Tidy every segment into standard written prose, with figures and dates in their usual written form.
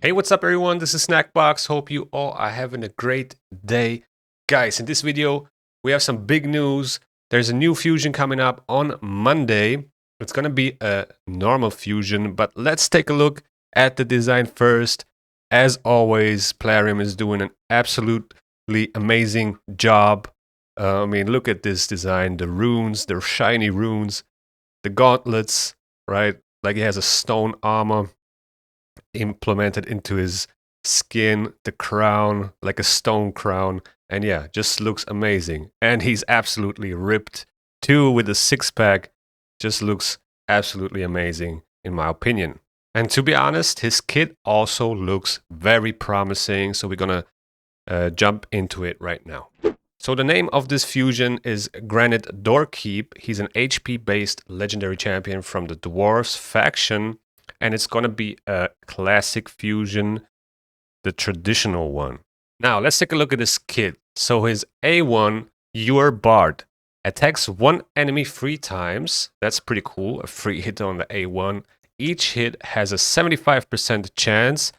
Hey, what's up everyone? This is Snackbox. Hope you all are having a great day. Guys, in this video, we have some big news. There's a new fusion coming up on Monday. It's going to be a normal fusion, but let's take a look at the design first. As always, Plarium is doing an absolutely amazing job. Look at this design, the runes, the shiny runes, the gauntlets, right? Like he has a stone armor implemented into his skin, the crown, like a stone crown. And yeah, just looks amazing. And he's absolutely ripped too with a six pack. Just looks absolutely amazing, in my opinion. And to be honest, his kit also looks very promising. So we're gonna jump into it right now. So the name of this fusion is Granite Doorkeep. He's an HP-based legendary champion from the Dwarves faction. And it's gonna be a classic fusion, the traditional one. Now, let's take a look at this kit. So his A1, Your Bard, attacks one enemy 3 times. That's pretty cool, a free hit on the A1. Each hit has a 75% chance,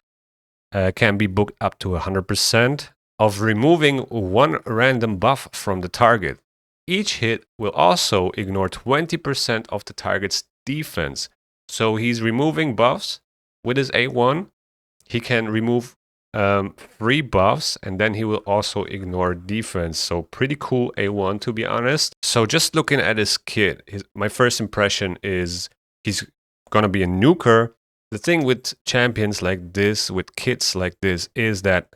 can be booked up to 100%, of removing one random buff from the target. Each hit will also ignore 20% of the target's defense. So he's removing buffs with his A1. He can remove 3 buffs, and then he will also ignore defense. So pretty cool A1, to be honest. So just looking at his kit, my first impression is he's gonna be a nuker. The thing with champions like this, with kits like this, is that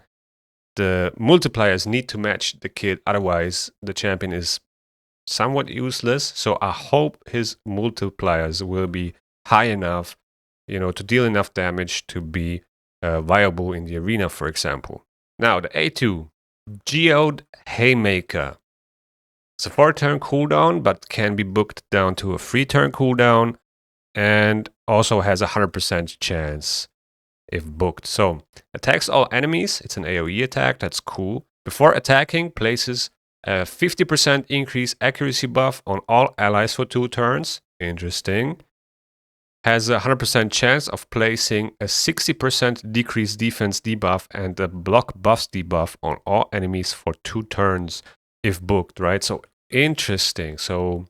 the multipliers need to match the kit. Otherwise, the champion is somewhat useless. So I hope his multipliers will be high enough, to deal enough damage to be viable in the arena, for example. Now, the A2, Geode Haymaker. It's a 4-turn cooldown, but can be booked down to a 3-turn cooldown, and also has a 100% chance if booked. So, attacks all enemies. It's an AoE attack. That's cool. Before attacking, places a 50% increase accuracy buff on all allies for 2 turns. Interesting. Has a 100% chance of placing a 60% decreased defense debuff and a block buffs debuff on all enemies for 2 turns if booked, right? So interesting. So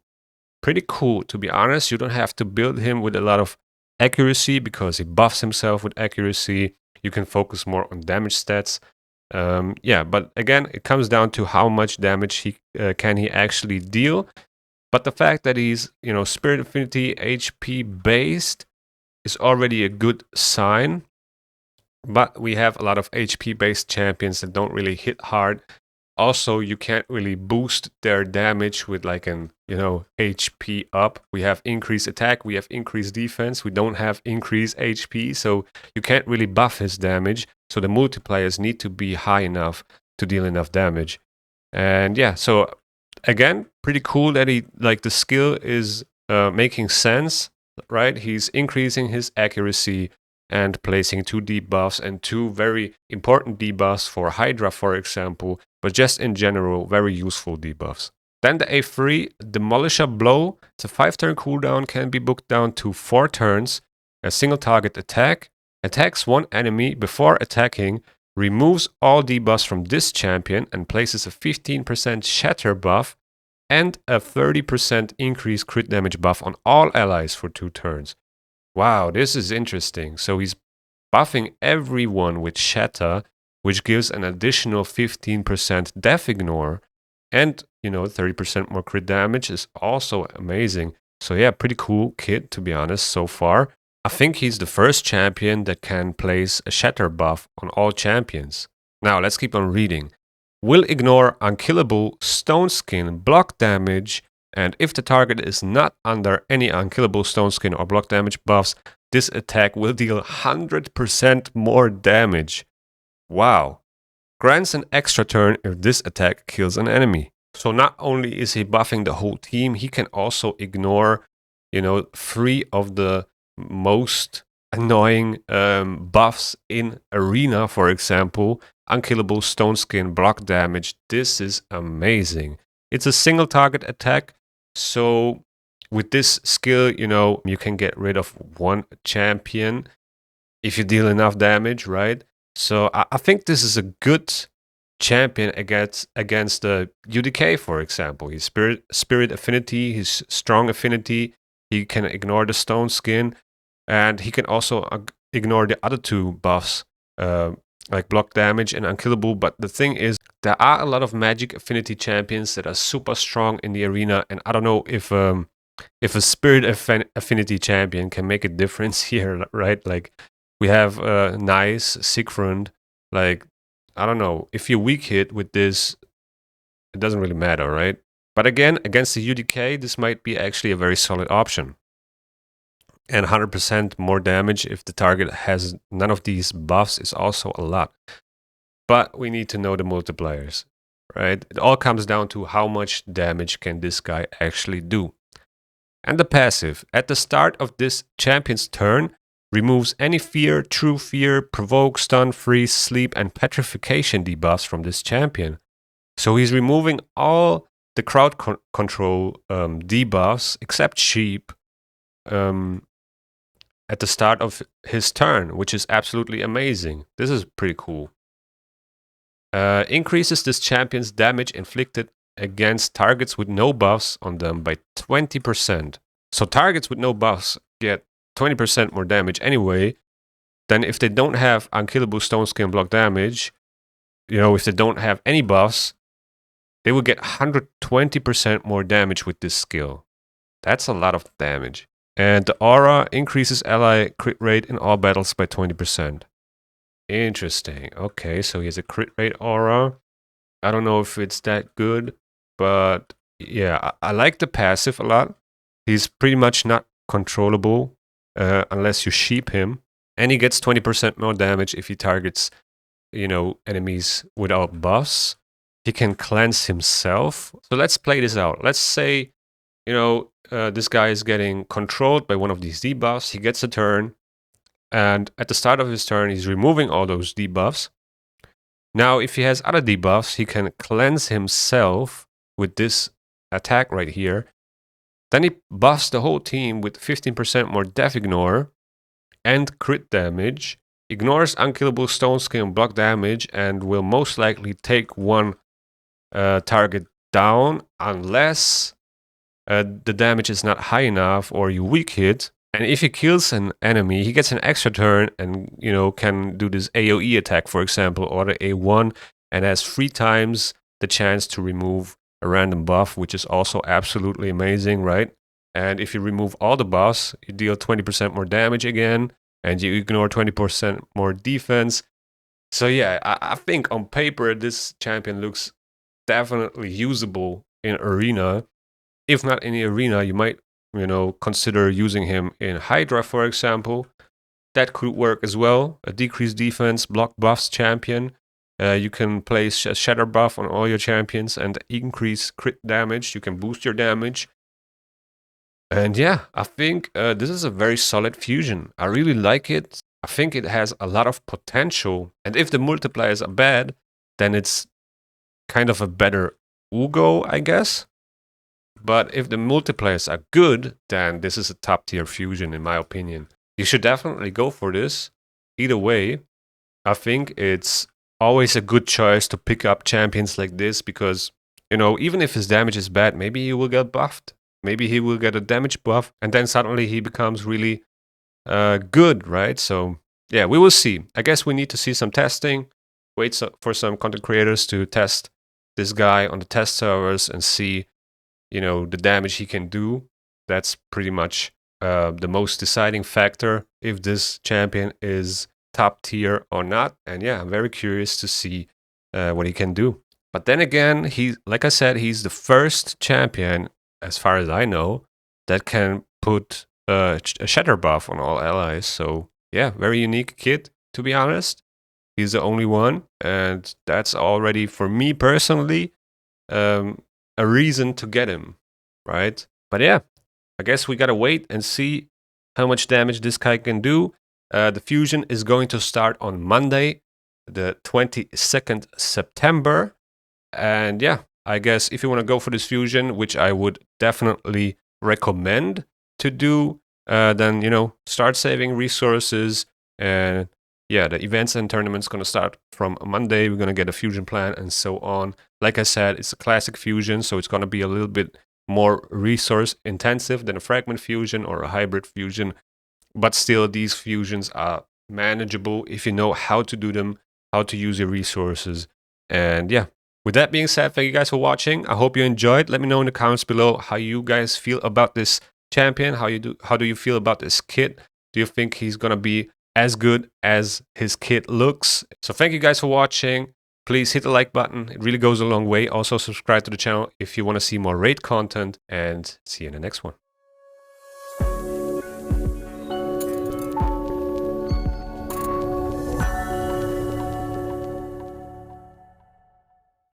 pretty cool, to be honest. You don't have to build him with a lot of accuracy because he buffs himself with accuracy. You can focus more on damage stats. But again, it comes down to how much damage he actually deal. But the fact that he's, Spirit Affinity HP based is already a good sign. But we have a lot of HP based champions that don't really hit hard. Also, you can't really boost their damage with like an, HP up. We have increased attack, we have increased defense, we don't have increased HP, so you can't really buff his damage. So the multipliers need to be high enough to deal enough damage. And yeah, so again, pretty cool that the skill is making sense, right? He's increasing his accuracy and placing 2 debuffs and 2 very important debuffs for Hydra, for example, but just in general, very useful debuffs. Then the A3, Demolisher Blow. It's a 5-turn cooldown, can be booked down to 4 turns. A single target attack. Attacks one enemy before attacking, removes all debuffs from this champion and places a 15% shatter buff and a 30% increased crit damage buff on all allies for 2 turns. Wow, this is interesting. So he's buffing everyone with shatter, which gives an additional 15% death ignore, and 30% more crit damage is also amazing. So yeah, pretty cool kit, to be honest, so far. I think he's the first champion that can place a shatter buff on all champions. Now, let's keep on reading. Will ignore unkillable stone skin block damage, and if the target is not under any unkillable stone skin or block damage buffs, this attack will deal 100% more damage. Wow. Grants an extra turn if this attack kills an enemy. So not only is he buffing the whole team, he can also ignore, 3 of the most annoying buffs in arena, for example. Unkillable stone skin, block damage. This is amazing. It's a single target attack. So with this skill, you can get rid of one champion. if you deal enough damage, right? So I think this is a good champion against the UDK, for example. His spirit affinity, his strong affinity. He can ignore the stone skin, and he can also ignore the other two buffs, like block damage and unkillable. But the thing is, there are a lot of magic affinity champions that are super strong in the arena, and I don't know if a spirit affinity champion can make a difference here, right? Like we have Nice, Siegfried, like I don't know, if you weak hit with this, it doesn't really matter, right? But again, against the UDK, this might be actually a very solid option. And 100% more damage if the target has none of these buffs is also a lot. But we need to know the multipliers, right? It all comes down to how much damage can this guy actually do. And the passive, at the start of this champion's turn, removes any fear, true fear, provoke, stun, freeze, sleep, and petrification debuffs from this champion. So he's removing all the crowd control debuffs except sheep at the start of his turn, which is absolutely amazing. This is pretty cool. Increases this champion's damage inflicted against targets with no buffs on them by 20%. So targets with no buffs get 20% more damage anyway than if they don't have unkillable stone skin block damage. You know, if they don't have any buffs, they will get 120% more damage with this skill. That's a lot of damage. And the aura increases ally crit rate in all battles by 20%. Interesting. Okay, so he has a crit rate aura. I don't know if it's that good, but yeah, I like the passive a lot. He's pretty much not controllable unless you sheep him. And he gets 20% more damage if he targets, you know, enemies without buffs. He can cleanse himself. So let's play this out. Let's say, you know, this guy is getting controlled by one of these debuffs. He gets a turn. And at the start of his turn, he's removing all those debuffs. Now, if he has other debuffs, he can cleanse himself with this attack right here. Then he buffs the whole team with 15% more def ignore and crit damage, ignores unkillable stone skin block damage, and will most likely take one target down unless the damage is not high enough or you weak hit. And if he kills an enemy, he gets an extra turn and, you know, can do this AoE attack, for example, or the A1, and has 3 times the chance to remove a random buff, which is also absolutely amazing, right? And if you remove all the buffs, you deal 20% more damage again, and you ignore 20% more defense. So yeah, I think on paper, this champion looks definitely usable in Arena. If not in the Arena, you might, you know, consider using him in Hydra, for example. That could work as well. A decreased defense, block buffs champion. You can place a shatter buff on all your champions and increase crit damage. You can boost your damage. And yeah, I think this is a very solid fusion. I really like it. I think it has a lot of potential. And if the multipliers are bad, then it's kind of a better Ugo, I guess. But if the multipliers are good, then this is a top tier fusion, in my opinion. You should definitely go for this. Either way, I think it's always a good choice to pick up champions like this because, you know, even if his damage is bad, maybe he will get buffed. Maybe he will get a damage buff, and then suddenly he becomes really good, right? So, yeah, we will see. I guess we need to see some testing. Wait for some content creators to test this guy on the test servers and see, you know, the damage he can do. That's pretty much the most deciding factor if this champion is top tier or not. And yeah, I'm very curious to see what he can do. But then again, like I said, he's the first champion, as far as I know, that can put a shatter buff on all allies. So yeah, very unique kid, to be honest. He's the only one, and that's already, for me personally, a reason to get him, right? But yeah, I guess we gotta wait and see how much damage this guy can do. The fusion is going to start on Monday, the 22nd September. And yeah, I guess if you want to go for this fusion, which I would definitely recommend to do, then, you know, start saving resources, And yeah, the events and tournaments going to start from Monday. We're going to get a fusion plan and so on. Like I said, it's a classic fusion, so it's going to be a little bit more resource intensive than a fragment fusion or a hybrid fusion. But still, these fusions are manageable if you know how to do them, how to use your resources. And yeah, with that being said, thank you guys for watching. I hope you enjoyed. Let me know in the comments below how you guys feel about this champion. How do you feel about this kit? Do you think he's gonna be as good as his kit looks? So thank you guys for watching. Please hit the like button. It really goes a long way. Also subscribe to the channel if you want to see more raid content, and see you in the next one.